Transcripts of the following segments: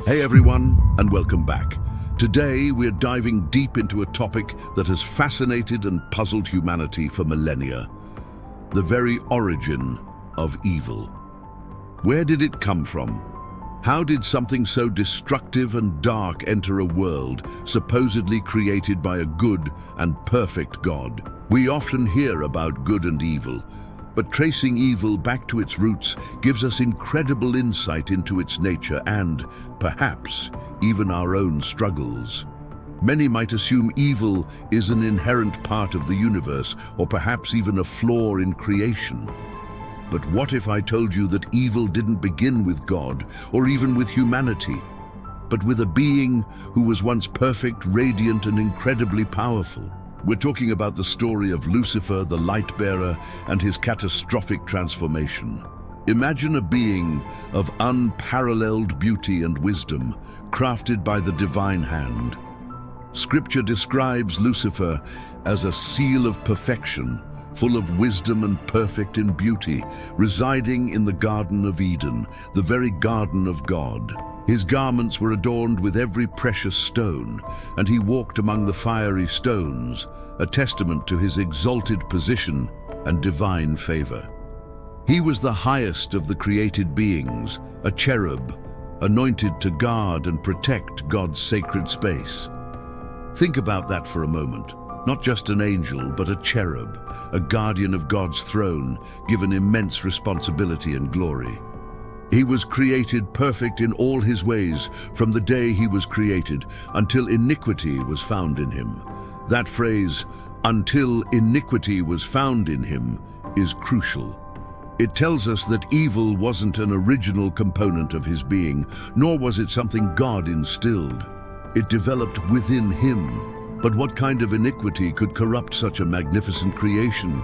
Hey everyone, and welcome back. Today we're diving deep into a topic that has fascinated and puzzled humanity for millennia. The very origin of evil. Where did it come from? How did something so destructive and dark enter a world supposedly created by a good and perfect God? We often hear about good and evil, but tracing evil back to its roots gives us incredible insight into its nature and, perhaps, even our own struggles. Many might assume evil is an inherent part of the universe, or perhaps even a flaw in creation. But what if I told you that evil didn't begin with God, or even with humanity, but with a being who was once perfect, radiant, and incredibly powerful? We're talking about the story of Lucifer, the light-bearer, and his catastrophic transformation. Imagine a being of unparalleled beauty and wisdom, crafted by the divine hand. Scripture describes Lucifer as a seal of perfection, full of wisdom and perfect in beauty, residing in the Garden of Eden, the very garden of God. His garments were adorned with every precious stone, and he walked among the fiery stones, a testament to his exalted position and divine favor. He was the highest of the created beings, a cherub, anointed to guard and protect God's sacred space. Think about that for a moment. Not just an angel, but a cherub, a guardian of God's throne, given immense responsibility and glory. He was created perfect in all his ways from the day he was created until iniquity was found in him. That phrase, "until iniquity was found in him," is crucial. It tells us that evil wasn't an original component of his being, nor was it something God instilled. It developed within him. But what kind of iniquity could corrupt such a magnificent creation?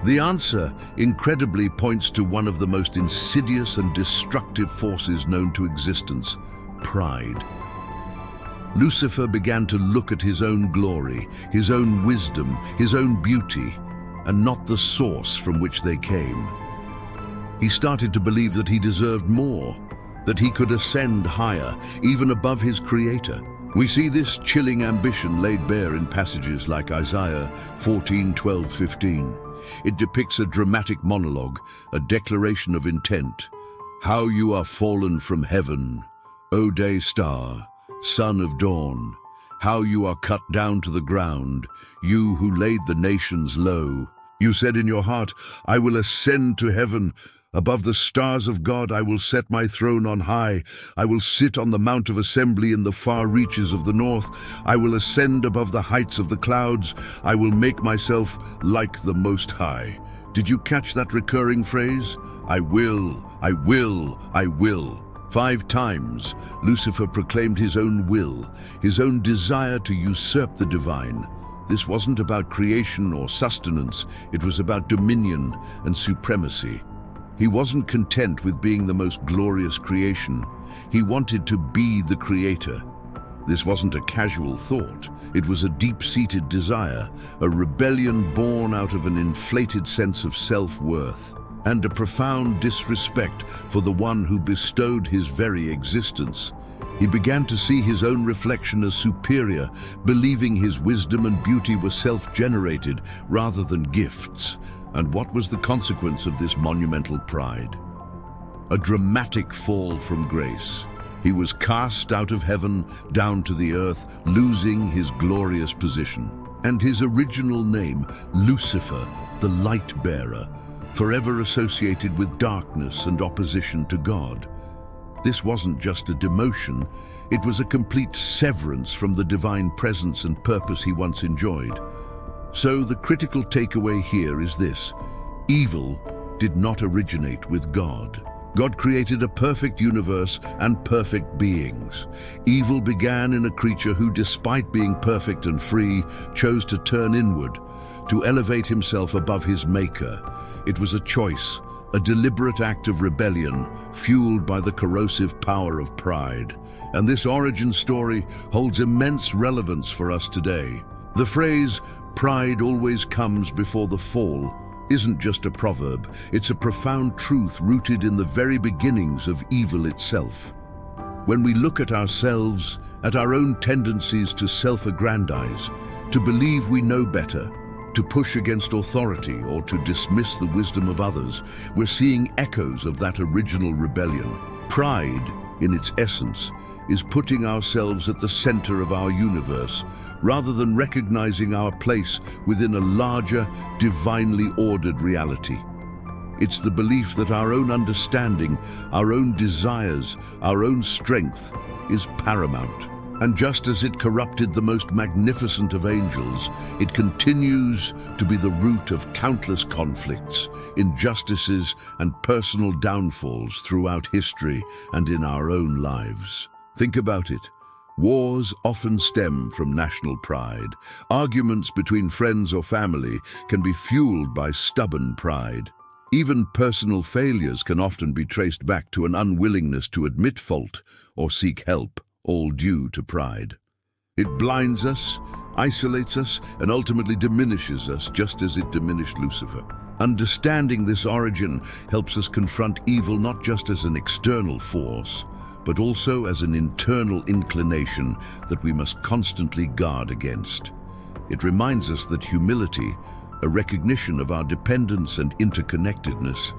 The answer, incredibly, points to one of the most insidious and destructive forces known to existence: pride. Lucifer began to look at his own glory, his own wisdom, his own beauty, and not the source from which they came. He started to believe that he deserved more, that he could ascend higher, even above his Creator. We see this chilling ambition laid bare in passages like Isaiah 14:12-15. It depicts a dramatic monologue, a declaration of intent. "How you are fallen from heaven, O day star, son of dawn! How you are cut down to the ground, you who laid the nations low! You said in your heart, I will ascend to heaven. Above the stars of God I will set my throne on high. I will sit on the mount of assembly in the far reaches of the north. I will ascend above the heights of the clouds. I will make myself like the Most High." Did you catch that recurring phrase? I will, I will, I will. 5 times, Lucifer proclaimed his own will, his own desire to usurp the divine. This wasn't about creation or sustenance. It was about dominion and supremacy. He wasn't content with being the most glorious creation. He wanted to be the creator. This wasn't a casual thought. It was a deep-seated desire, a rebellion born out of an inflated sense of self-worth, and a profound disrespect for the one who bestowed his very existence. He began to see his own reflection as superior, believing his wisdom and beauty were self-generated rather than gifts. And what was the consequence of this monumental pride? A dramatic fall from grace. He was cast out of heaven down to the earth, losing his glorious position. And his original name, Lucifer, the light-bearer, forever associated with darkness and opposition to God. This wasn't just a demotion, it was a complete severance from the divine presence and purpose he once enjoyed. So the critical takeaway here is this: evil did not originate with God. God created a perfect universe and perfect beings. Evil began in a creature who, despite being perfect and free, chose to turn inward, to elevate himself above his maker. It was a choice, a deliberate act of rebellion, fueled by the corrosive power of pride. And this origin story holds immense relevance for us today. The phrase, "pride always comes before the fall," isn't just a proverb, it's a profound truth rooted in the very beginnings of evil itself. When we look at ourselves, at our own tendencies to self-aggrandize, to believe we know better, to push against authority or to dismiss the wisdom of others, we're seeing echoes of that original rebellion. Pride, in its essence, is putting ourselves at the center of our universe, rather than recognizing our place within a larger, divinely ordered reality. It's the belief that our own understanding, our own desires, our own strength is paramount. And just as it corrupted the most magnificent of angels, it continues to be the root of countless conflicts, injustices, and personal downfalls throughout history and in our own lives. Think about it. Wars often stem from national pride. Arguments between friends or family can be fueled by stubborn pride. Even personal failures can often be traced back to an unwillingness to admit fault or seek help, all due to pride. It blinds us, isolates us, and ultimately diminishes us, just as it diminished Lucifer. Understanding this origin helps us confront evil not just as an external force, but also as an internal inclination that we must constantly guard against. It reminds us that humility, a recognition of our dependence and interconnectedness,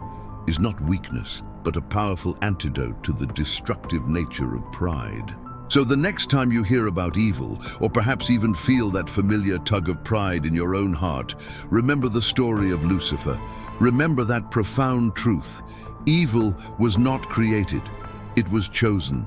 is not weakness, but a powerful antidote to the destructive nature of pride. So the next time you hear about evil, or perhaps even feel that familiar tug of pride in your own heart, remember the story of Lucifer. Remember that profound truth. Evil was not created, it was chosen.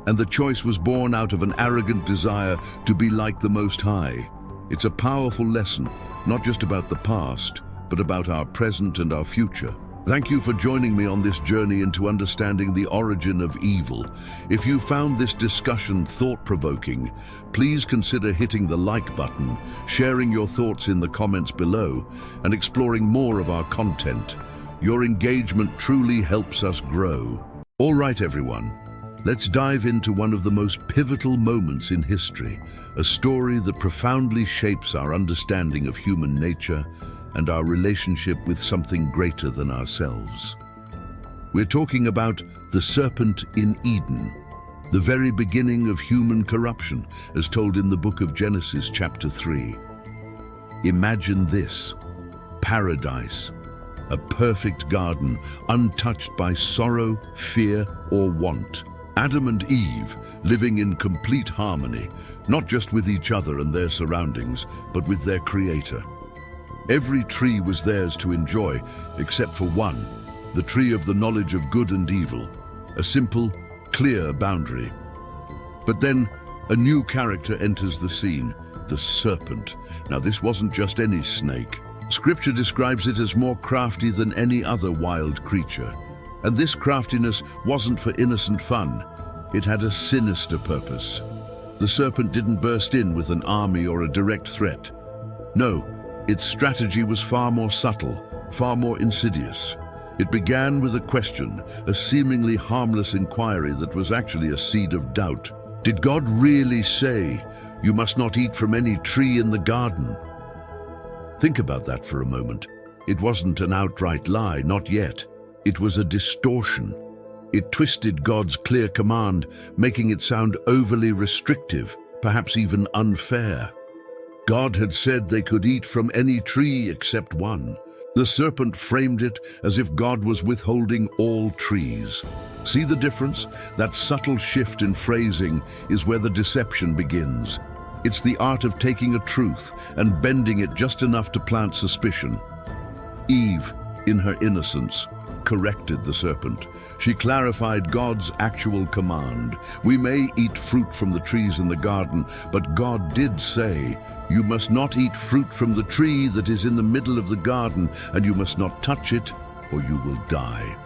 And the choice was born out of an arrogant desire to be like the Most High. It's a powerful lesson, not just about the past, but about our present and our future. Thank you for joining me on this journey into understanding the origin of evil. If you found this discussion thought-provoking, please consider hitting the like button, sharing your thoughts in the comments below, and exploring more of our content. Your engagement truly helps us grow. All right, everyone, let's dive into one of the most pivotal moments in history, a story that profoundly shapes our understanding of human nature and our relationship with something greater than ourselves. We're talking about the serpent in Eden, the very beginning of human corruption, as told in the book of Genesis, chapter 3. Imagine this: paradise, a perfect garden, untouched by sorrow, fear, or want. Adam and Eve living in complete harmony, not just with each other and their surroundings, but with their Creator. Every tree was theirs to enjoy, except for one, the tree of the knowledge of good and evil, a simple, clear boundary. But then, a new character enters the scene, the serpent. Now, this wasn't just any snake. Scripture describes it as more crafty than any other wild creature. And this craftiness wasn't for innocent fun. It had a sinister purpose. The serpent didn't burst in with an army or a direct threat. No, its strategy was far more subtle, far more insidious. It began with a question, a seemingly harmless inquiry that was actually a seed of doubt. Did God really say, "You must not eat from any tree in the garden"? Think about that for a moment. It wasn't an outright lie, not yet. It was a distortion. It twisted God's clear command, making it sound overly restrictive, perhaps even unfair. God had said they could eat from any tree except one. The serpent framed it as if God was withholding all trees. See the difference? That subtle shift in phrasing is where the deception begins. It's the art of taking a truth and bending it just enough to plant suspicion. Eve, in her innocence, corrected the serpent. She clarified God's actual command. We may eat fruit from the trees in the garden, but God did say, "You must not eat fruit from the tree that is in the middle of the garden, and you must not touch it, or you will die."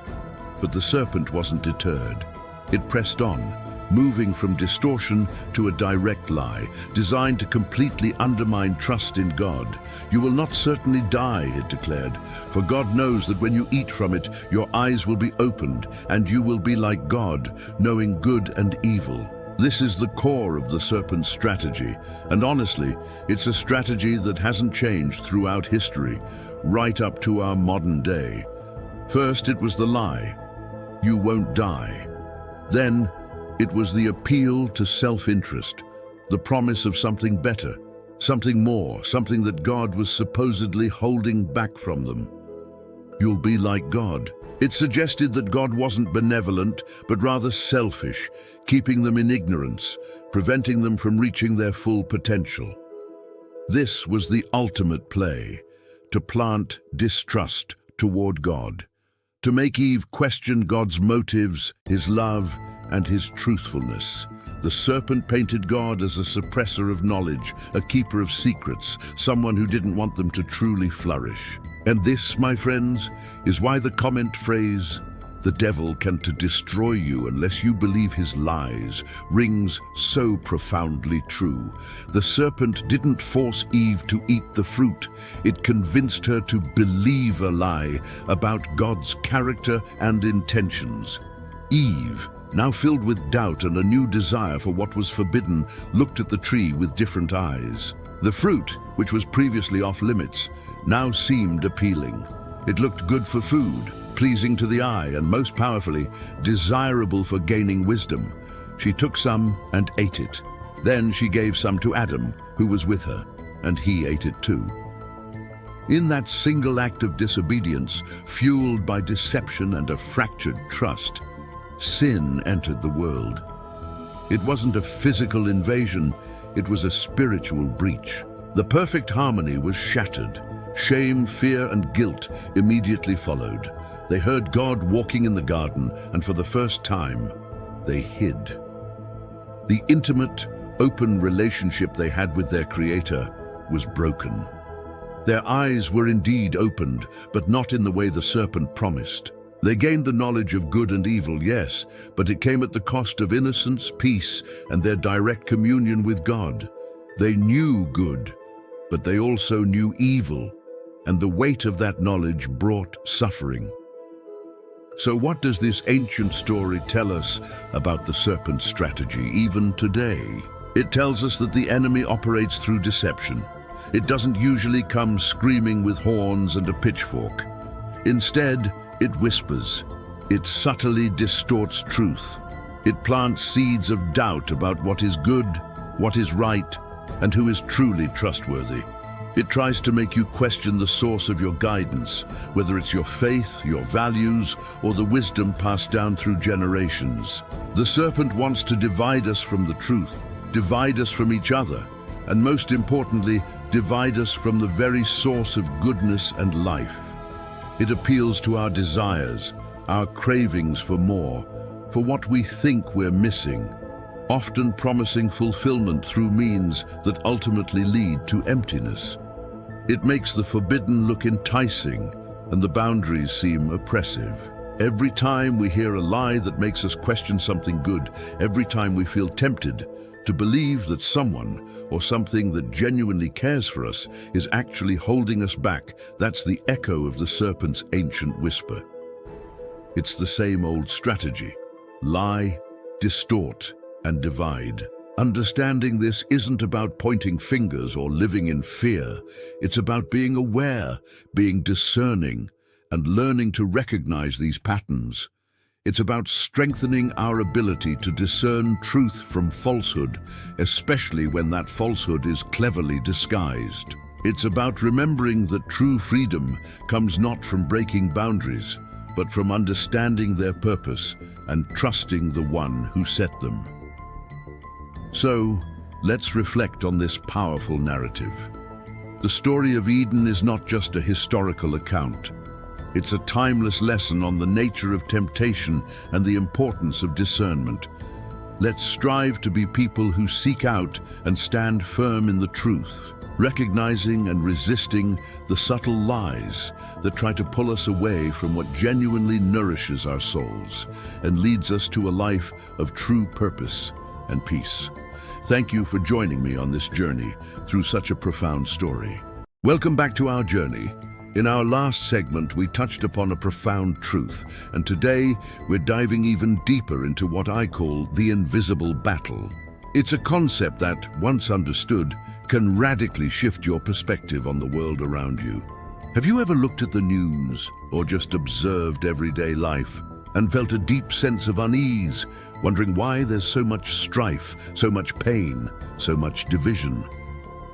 But the serpent wasn't deterred. It pressed on, moving from distortion to a direct lie, designed to completely undermine trust in God. "You will not certainly die," it declared, "for God knows that when you eat from it, your eyes will be opened, and you will be like God, knowing good and evil." This is the core of the serpent's strategy, and honestly, it's a strategy that hasn't changed throughout history, right up to our modern day. First, it was the lie, "You won't die." Then, It was the appeal to self-interest, the promise of something better, something more, something that God was supposedly holding back from them. You'll be like God. It suggested that God wasn't benevolent, but rather selfish, keeping them in ignorance, preventing them from reaching their full potential. This was the ultimate play, to plant distrust toward God, to make Eve question God's motives, his love, and his truthfulness. The serpent painted God as a suppressor of knowledge, a keeper of secrets, someone who didn't want them to truly flourish. And this, my friends, is why the comment phrase, "The devil can destroy you unless you believe his lies," rings so profoundly true. The serpent didn't force Eve to eat the fruit. It convinced her to believe a lie about God's character and intentions. Eve, now filled with doubt and a new desire for what was forbidden, looked at the tree with different eyes. The fruit, which was previously off limits, now seemed appealing. It looked good for food, pleasing to the eye, and most powerfully, desirable for gaining wisdom. She took some and ate it. Then she gave some to Adam, who was with her, and he ate it too. In that single act of disobedience, fueled by deception and a fractured trust, sin entered the world. It wasn't a physical invasion, it was a spiritual breach. The perfect harmony was shattered. Shame, fear, and guilt immediately followed. They heard God walking in the garden, and for the first time, they hid. The intimate, open relationship they had with their Creator was broken. Their eyes were indeed opened, but not in the way the serpent promised. They gained the knowledge of good and evil, yes, but it came at the cost of innocence, peace, and their direct communion with God. They knew good, but they also knew evil, and the weight of that knowledge brought suffering. So what does this ancient story tell us about the serpent's strategy, even today? It tells us that the enemy operates through deception. It doesn't usually come screaming with horns and a pitchfork. Instead, it whispers. It subtly distorts truth. It plants seeds of doubt about what is good, what is right, and who is truly trustworthy. It tries to make you question the source of your guidance, whether it's your faith, your values, or the wisdom passed down through generations. The serpent wants to divide us from the truth, divide us from each other, and most importantly, divide us from the very source of goodness and life. It appeals to our desires, our cravings for more, for what we think we're missing, often promising fulfillment through means that ultimately lead to emptiness. It makes the forbidden look enticing and the boundaries seem oppressive. Every time we hear a lie that makes us question something good, every time we feel tempted to believe that someone or something that genuinely cares for us is actually holding us back, that's the echo of the serpent's ancient whisper. It's the same old strategy: lie, distort, and divide. Understanding this isn't about pointing fingers or living in fear. It's about being aware, being discerning, and learning to recognize these patterns. It's about strengthening our ability to discern truth from falsehood, especially when that falsehood is cleverly disguised. It's about remembering that true freedom comes not from breaking boundaries, but from understanding their purpose and trusting the one who set them. So, let's reflect on this powerful narrative. The story of Eden is not just a historical account. It's a timeless lesson on the nature of temptation and the importance of discernment. Let's strive to be people who seek out and stand firm in the truth, recognizing and resisting the subtle lies that try to pull us away from what genuinely nourishes our souls and leads us to a life of true purpose and peace. Thank you for joining me on this journey through such a profound story. Welcome back to our journey. In our last segment, we touched upon a profound truth, and today we're diving even deeper into what I call the invisible battle. It's a concept that, once understood, can radically shift your perspective on the world around you. Have you ever looked at the news or just observed everyday life and felt a deep sense of unease, wondering why there's so much strife, so much pain, so much division.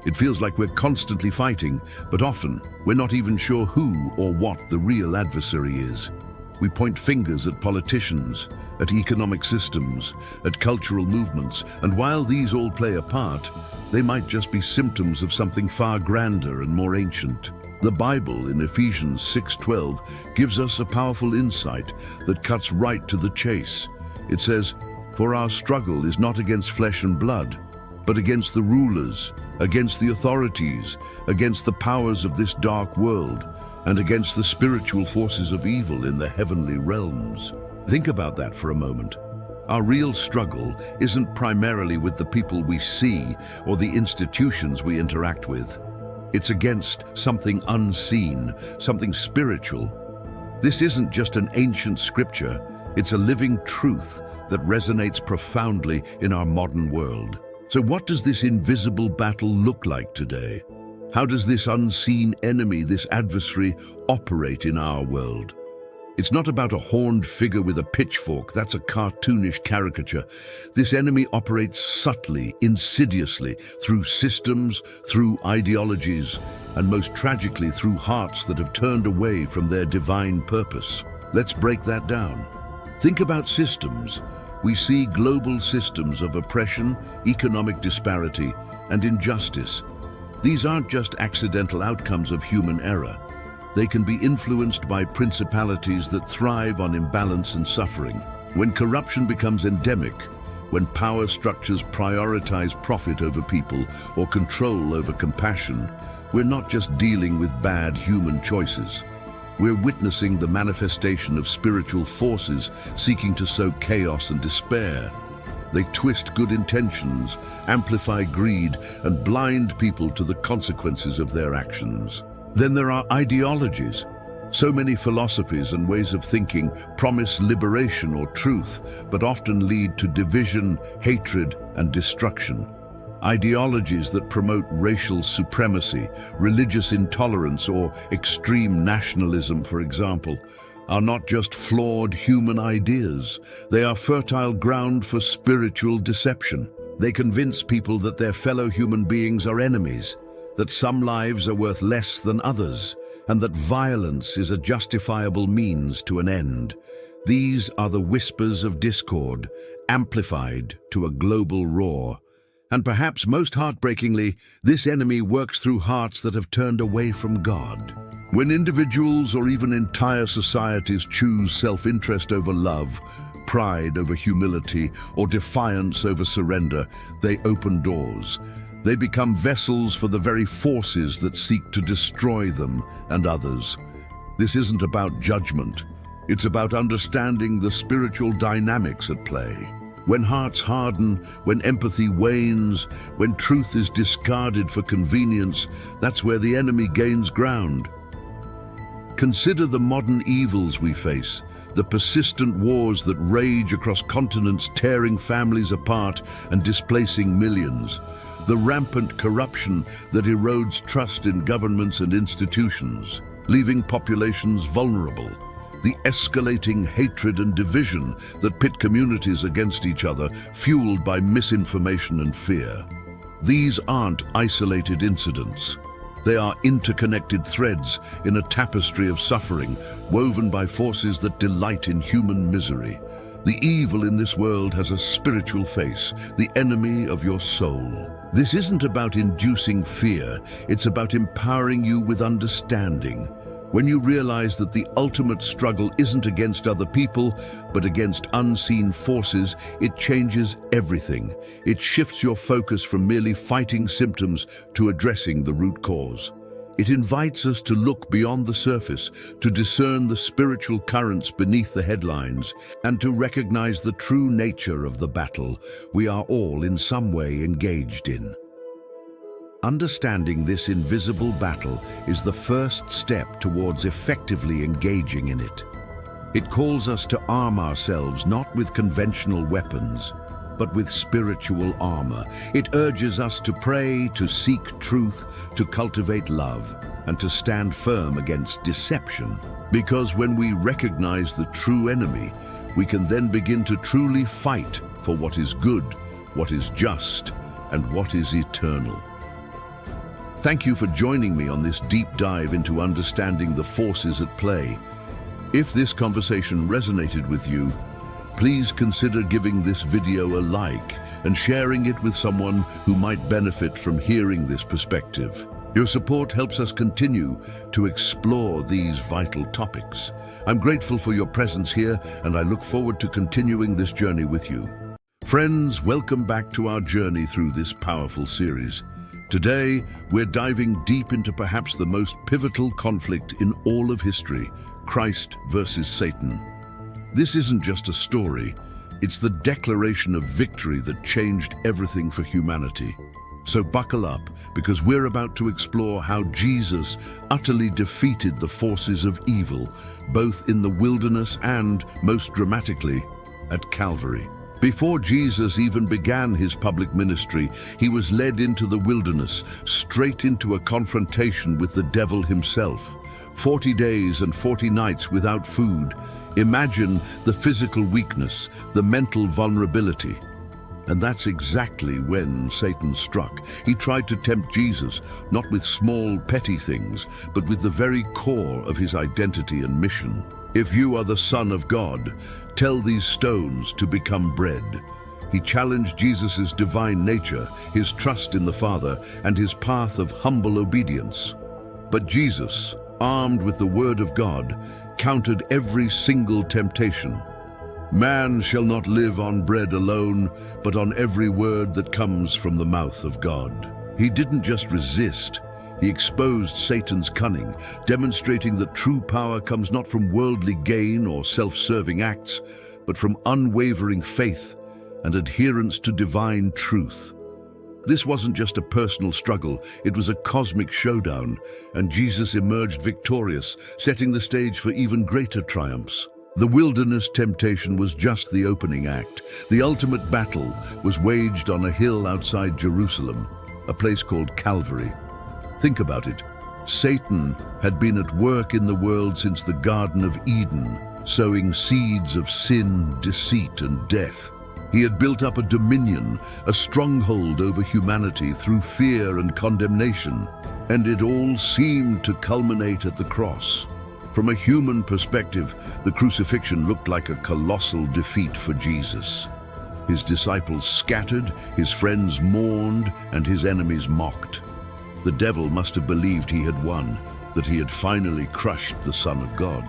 It feels like we're constantly fighting, but often we're not even sure who or what the real adversary is. We point fingers at politicians, at economic systems, at cultural movements, and while these all play a part, they might just be symptoms of something far grander and more ancient. The Bible in Ephesians 6:12 gives us a powerful insight that cuts right to the chase. It says, "For our struggle is not against flesh and blood, but against the rulers, against the authorities, against the powers of this dark world, and against the spiritual forces of evil in the heavenly realms." Think about that for a moment. Our real struggle isn't primarily with the people we see or the institutions we interact with. It's against something unseen, something spiritual. This isn't just an ancient scripture, it's a living truth that resonates profoundly in our modern world. So what does this invisible battle look like today? How does this unseen enemy, this adversary, operate in our world? It's not about a horned figure with a pitchfork. That's a cartoonish caricature. This enemy operates subtly, insidiously, through systems, through ideologies, and most tragically through hearts that have turned away from their divine purpose. Let's break that down. Think about systems. We see global systems of oppression, economic disparity, and injustice. These aren't just accidental outcomes of human error. They can be influenced by principalities that thrive on imbalance and suffering. When corruption becomes endemic, when power structures prioritize profit over people or control over compassion, we're not just dealing with bad human choices. We're witnessing the manifestation of spiritual forces seeking to sow chaos and despair. They twist good intentions, amplify greed, and blind people to the consequences of their actions. Then there are ideologies. So many philosophies and ways of thinking promise liberation or truth, but often lead to division, hatred, and destruction. Ideologies that promote racial supremacy, religious intolerance, or extreme nationalism, for example, are not just flawed human ideas. They are fertile ground for spiritual deception. They convince people that their fellow human beings are enemies, that some lives are worth less than others, and that violence is a justifiable means to an end. These are the whispers of discord, amplified to a global roar. And perhaps most heartbreakingly, this enemy works through hearts that have turned away from God. When individuals or even entire societies choose self-interest over love, pride over humility, or defiance over surrender, they open doors. They become vessels for the very forces that seek to destroy them and others. This isn't about judgment. It's about understanding the spiritual dynamics at play. When hearts harden, when empathy wanes, when truth is discarded for convenience, that's where the enemy gains ground. Consider the modern evils we face, the persistent wars that rage across continents, tearing families apart and displacing millions. The rampant corruption that erodes trust in governments and institutions, leaving populations vulnerable. The escalating hatred and division that pit communities against each other, fueled by misinformation and fear. These aren't isolated incidents. They are interconnected threads in a tapestry of suffering, woven by forces that delight in human misery. The evil in this world has a spiritual face, the enemy of your soul. This isn't about inducing fear, it's about empowering you with understanding. When you realize that the ultimate struggle isn't against other people, but against unseen forces, it changes everything. It shifts your focus from merely fighting symptoms to addressing the root cause. It invites us to look beyond the surface, to discern the spiritual currents beneath the headlines, and to recognize the true nature of the battle we are all in some way engaged in. Understanding this invisible battle is the first step towards effectively engaging in it. It calls us to arm ourselves not with conventional weapons, but with spiritual armor. It urges us to pray, to seek truth, to cultivate love, and to stand firm against deception. Because when we recognize the true enemy, we can then begin to truly fight for what is good, what is just, and what is eternal. Thank you for joining me on this deep dive into understanding the forces at play. If this conversation resonated with you, please consider giving this video a like and sharing it with someone who might benefit from hearing this perspective. Your support helps us continue to explore these vital topics. I'm grateful for your presence here, and I look forward to continuing this journey with you. Friends, welcome back to our journey through this powerful series. Today, we're diving deep into perhaps the most pivotal conflict in all of history, Christ versus Satan. This isn't just a story, it's the declaration of victory that changed everything for humanity. So buckle up, because we're about to explore how Jesus utterly defeated the forces of evil, both in the wilderness and, most dramatically, at Calvary. Before Jesus even began his public ministry, he was led into the wilderness, straight into a confrontation with the devil himself. 40 days and 40 nights without food. Imagine the physical weakness, the mental vulnerability. And that's exactly when Satan struck. He tried to tempt Jesus, not with small, petty things, but with the very core of his identity and mission. If you are the Son of God, tell these stones to become bread. He challenged Jesus' divine nature, his trust in the Father, and his path of humble obedience. But Jesus, armed with the Word of God, countered every single temptation. Man shall not live on bread alone, but on every word that comes from the mouth of God. He didn't just resist. He exposed Satan's cunning, demonstrating that true power comes not from worldly gain or self-serving acts, but from unwavering faith and adherence to divine truth. This wasn't just a personal struggle, it was a cosmic showdown, and Jesus emerged victorious, setting the stage for even greater triumphs. The wilderness temptation was just the opening act. The ultimate battle was waged on a hill outside Jerusalem, a place called Calvary. Think about it. Satan had been at work in the world since the Garden of Eden, sowing seeds of sin, deceit, and death. He had built up a dominion, a stronghold over humanity through fear and condemnation, and it all seemed to culminate at the cross. From a human perspective, the crucifixion looked like a colossal defeat for Jesus. His disciples scattered, his friends mourned, and his enemies mocked. The devil must have believed he had won, that he had finally crushed the Son of God.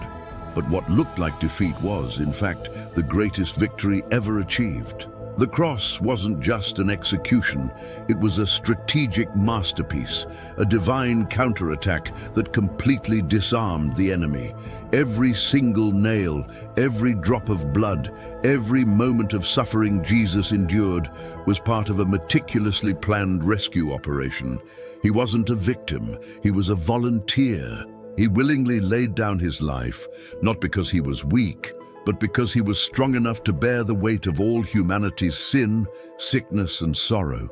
But what looked like defeat was, in fact, the greatest victory ever achieved. The cross wasn't just an execution, it was a strategic masterpiece, a divine counterattack that completely disarmed the enemy. Every single nail, every drop of blood, every moment of suffering Jesus endured was part of a meticulously planned rescue operation. He wasn't a victim, he was a volunteer. He willingly laid down his life, not because he was weak, but because he was strong enough to bear the weight of all humanity's sin, sickness, and sorrow.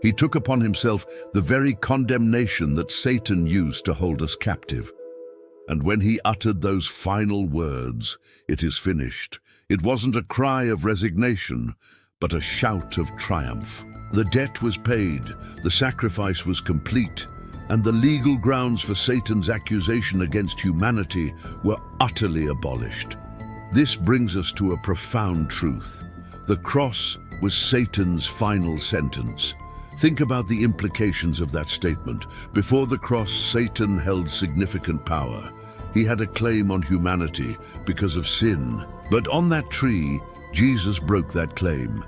He took upon himself the very condemnation that Satan used to hold us captive. And when he uttered those final words, "It is finished," it wasn't a cry of resignation, but a shout of triumph. The debt was paid, the sacrifice was complete, and the legal grounds for Satan's accusation against humanity were utterly abolished. This brings us to a profound truth. The cross was Satan's final sentence. Think about the implications of that statement. Before the cross, Satan held significant power. He had a claim on humanity because of sin. But on that tree, Jesus broke that claim.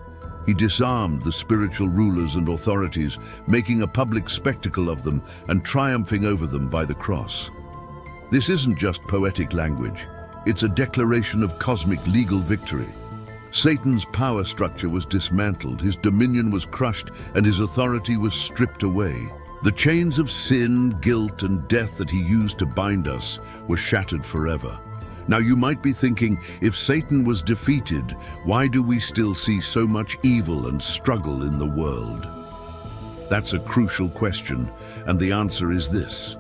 He disarmed the spiritual rulers and authorities, making a public spectacle of them and triumphing over them by the cross. This isn't just poetic language. It's a declaration of cosmic legal victory. Satan's power structure was dismantled, his dominion was crushed, and his authority was stripped away. The chains of sin, guilt, and death that he used to bind us were shattered forever. Now you might be thinking, if Satan was defeated, why do we still see so much evil and struggle in the world? That's a crucial question, and the answer is this.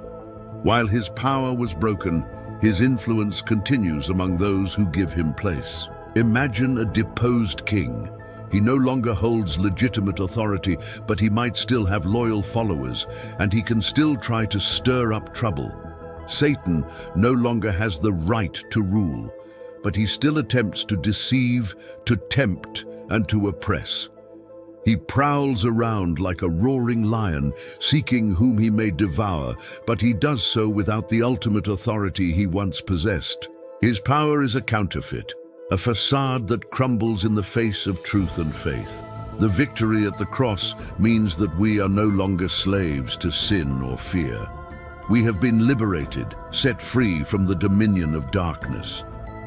While his power was broken, his influence continues among those who give him place. Imagine a deposed king. He no longer holds legitimate authority, but he might still have loyal followers, and he can still try to stir up trouble. Satan no longer has the right to rule, but he still attempts to deceive, to tempt, and to oppress. He prowls around like a roaring lion, seeking whom he may devour, but he does so without the ultimate authority he once possessed. His power is a counterfeit, a facade that crumbles in the face of truth and faith. The victory at the cross means that we are no longer slaves to sin or fear. We have been liberated, set free from the dominion of darkness.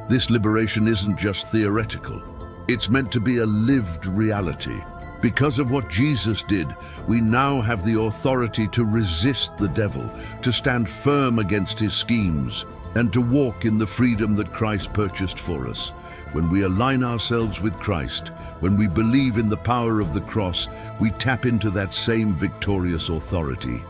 This liberation isn't just theoretical. It's meant to be a lived reality. Because of what Jesus did, we now have the authority to resist the devil, to stand firm against his schemes, and to walk in the freedom that Christ purchased for us. When we align ourselves with Christ, when we believe in the power of the cross, we tap into that same victorious authority.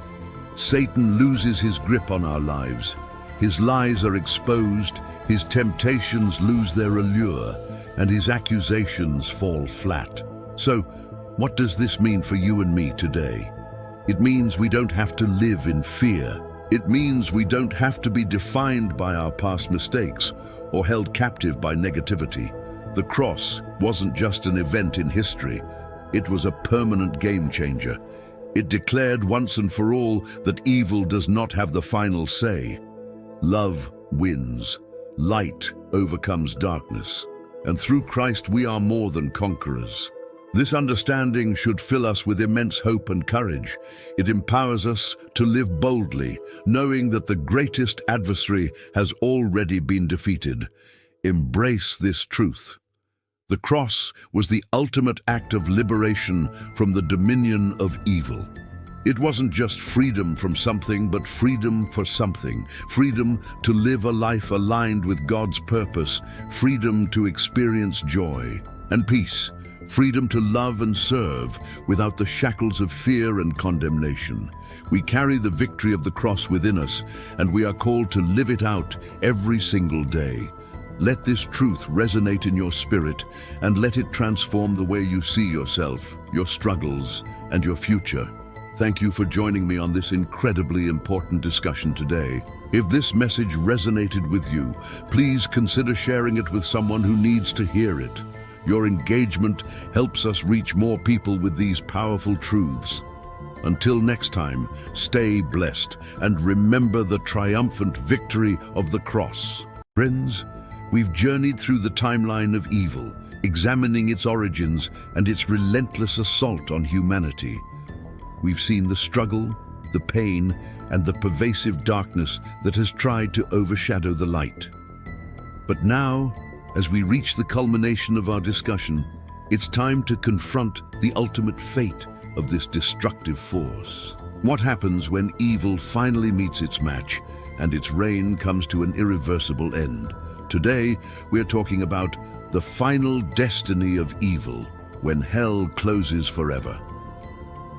Satan loses his grip on our lives. His lies are exposed, his temptations lose their allure, and his accusations fall flat. So, what does this mean for you and me today? It means we don't have to live in fear. It means we don't have to be defined by our past mistakes or held captive by negativity. The cross wasn't just an event in history. It was a permanent game changer. It declared once and for all that evil does not have the final say. Love wins. Light overcomes darkness. And through Christ we are more than conquerors. This understanding should fill us with immense hope and courage. It empowers us to live boldly, knowing that the greatest adversary has already been defeated. Embrace this truth. The cross was the ultimate act of liberation from the dominion of evil. It wasn't just freedom from something, but freedom for something. Freedom to live a life aligned with God's purpose. Freedom to experience joy and peace. Freedom to love and serve without the shackles of fear and condemnation. We carry the victory of the cross within us, and we are called to live it out every single day. Let this truth resonate in your spirit, and let it transform the way you see yourself, your struggles, and your future. Thank you for joining me on this incredibly important discussion today. If this message resonated with you, please consider sharing it with someone who needs to hear it. Your engagement helps us reach more people with these powerful truths. Until next time, stay blessed and remember the triumphant victory of the cross. Friends, we've journeyed through the timeline of evil, examining its origins and its relentless assault on humanity. We've seen the struggle, the pain, and the pervasive darkness that has tried to overshadow the light. But now, as we reach the culmination of our discussion, it's time to confront the ultimate fate of this destructive force. What happens when evil finally meets its match and its reign comes to an irreversible end? Today, we're talking about the final destiny of evil, when hell closes forever.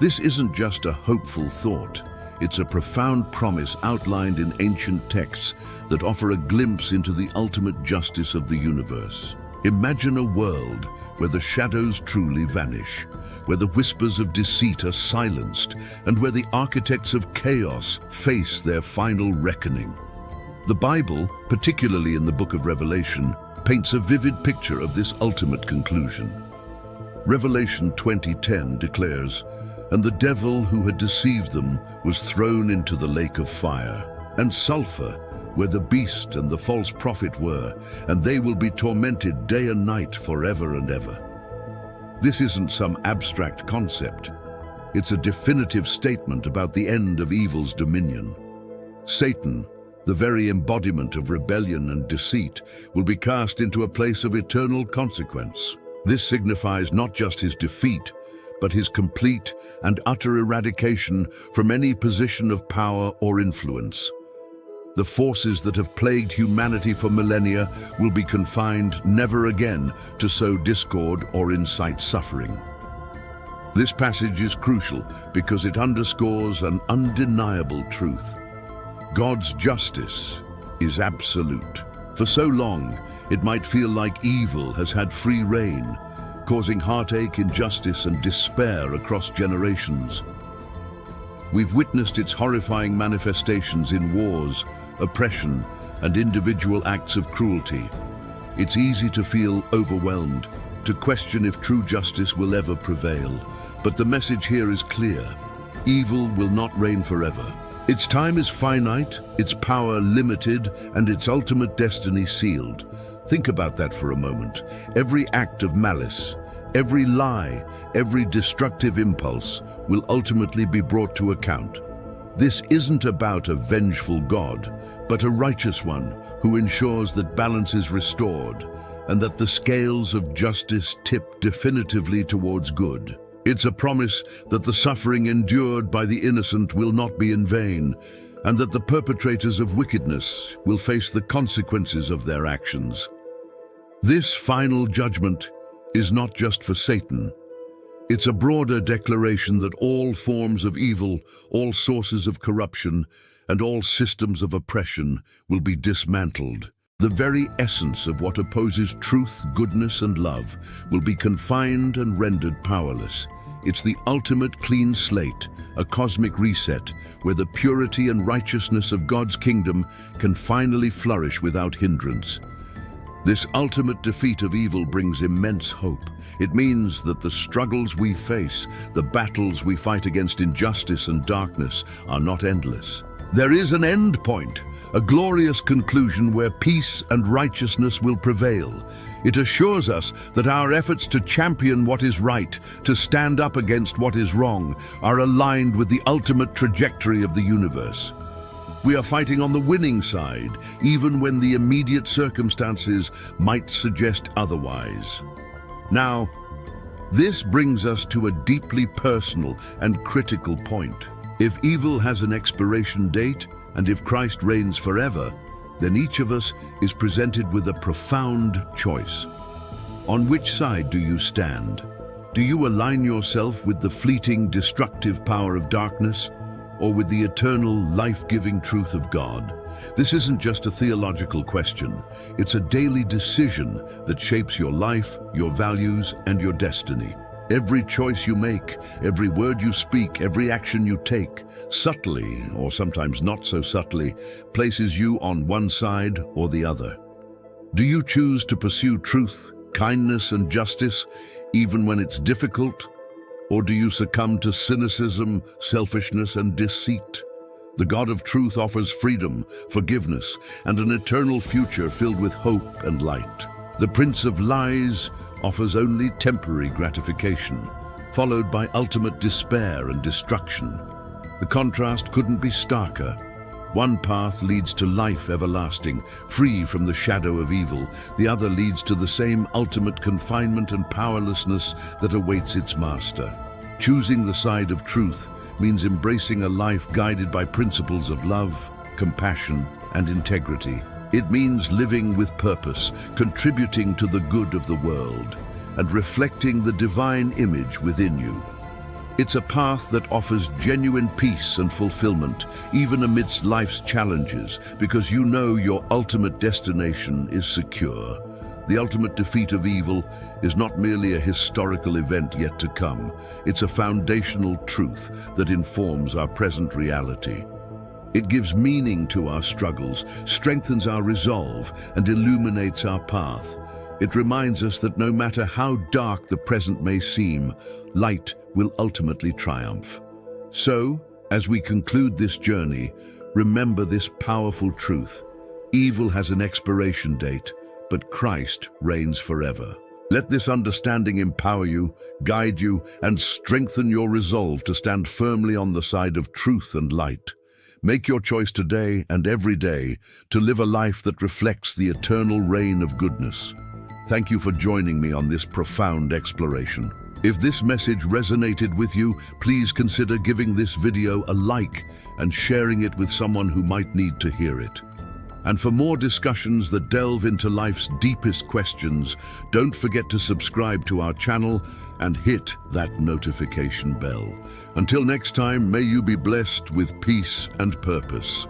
This isn't just a hopeful thought. It's a profound promise outlined in ancient texts that offer a glimpse into the ultimate justice of the universe. Imagine a world where the shadows truly vanish, where the whispers of deceit are silenced, and where the architects of chaos face their final reckoning. The Bible, particularly in the book of Revelation, paints a vivid picture of this ultimate conclusion. Revelation 20:10 declares, "And the devil who had deceived them was thrown into the lake of fire and sulfur, where the beast and the false prophet were, and they will be tormented day and night forever and ever." This isn't some abstract concept. It's a definitive statement about the end of evil's dominion. Satan, the very embodiment of rebellion and deceit, will be cast into a place of eternal consequence. This signifies not just his defeat, but his complete and utter eradication from any position of power or influence. The forces that have plagued humanity for millennia will be confined never again to sow discord or incite suffering. This passage is crucial because it underscores an undeniable truth. God's justice is absolute. For so long, it might feel like evil has had free rein, causing heartache, injustice, and despair across generations. We've witnessed its horrifying manifestations in wars, oppression, and individual acts of cruelty. It's easy to feel overwhelmed, to question if true justice will ever prevail. But the message here is clear. Evil will not reign forever. Its time is finite, its power limited, and its ultimate destiny sealed. Think about that for a moment. Every act of malice, every lie, every destructive impulse will ultimately be brought to account. This isn't about a vengeful God, but a righteous one who ensures that balance is restored and that the scales of justice tip definitively towards good. It's a promise that the suffering endured by the innocent will not be in vain, and that the perpetrators of wickedness will face the consequences of their actions. This final judgment is not just for Satan. It's a broader declaration that all forms of evil, all sources of corruption, and all systems of oppression will be dismantled. The very essence of what opposes truth, goodness, and love will be confined and rendered powerless. It's the ultimate clean slate, a cosmic reset, where the purity and righteousness of God's kingdom can finally flourish without hindrance. This ultimate defeat of evil brings immense hope. It means that the struggles we face, the battles we fight against injustice and darkness, are not endless. There is an end point, a glorious conclusion where peace and righteousness will prevail. It assures us that our efforts to champion what is right, to stand up against what is wrong, are aligned with the ultimate trajectory of the universe. We are fighting on the winning side, even when the immediate circumstances might suggest otherwise. Now, this brings us to a deeply personal and critical point. If evil has an expiration date, and if Christ reigns forever, then each of us is presented with a profound choice. On which side do you stand? Do you align yourself with the fleeting, destructive power of darkness, or with the eternal, life-giving truth of God? This isn't just a theological question. It's a daily decision that shapes your life, your values, and your destiny. Every choice you make, every word you speak, every action you take, subtly, or sometimes not so subtly, places you on one side or the other. Do you choose to pursue truth, kindness, and justice, even when it's difficult? Or do you succumb to cynicism, selfishness, and deceit? The God of truth offers freedom, forgiveness, and an eternal future filled with hope and light. The Prince of Lies offers only temporary gratification, followed by ultimate despair and destruction. The contrast couldn't be starker. One path leads to life everlasting, free from the shadow of evil. The other leads to the same ultimate confinement and powerlessness that awaits its master. Choosing the side of truth means embracing a life guided by principles of love, compassion, and integrity. It means living with purpose, contributing to the good of the world, and reflecting the divine image within you. It's a path that offers genuine peace and fulfillment, even amidst life's challenges, because you know your ultimate destination is secure. The ultimate defeat of evil is not merely a historical event yet to come. It's a foundational truth that informs our present reality. It gives meaning to our struggles, strengthens our resolve, and illuminates our path. It reminds us that no matter how dark the present may seem, light will ultimately triumph. So, as we conclude this journey, remember this powerful truth. Evil has an expiration date, but Christ reigns forever. Let this understanding empower you, guide you, and strengthen your resolve to stand firmly on the side of truth and light. Make your choice today and every day to live a life that reflects the eternal reign of goodness. Thank you for joining me on this profound exploration. If this message resonated with you, please consider giving this video a like and sharing it with someone who might need to hear it. And for more discussions that delve into life's deepest questions, don't forget to subscribe to our channel and hit that notification bell. Until next time, may you be blessed with peace and purpose.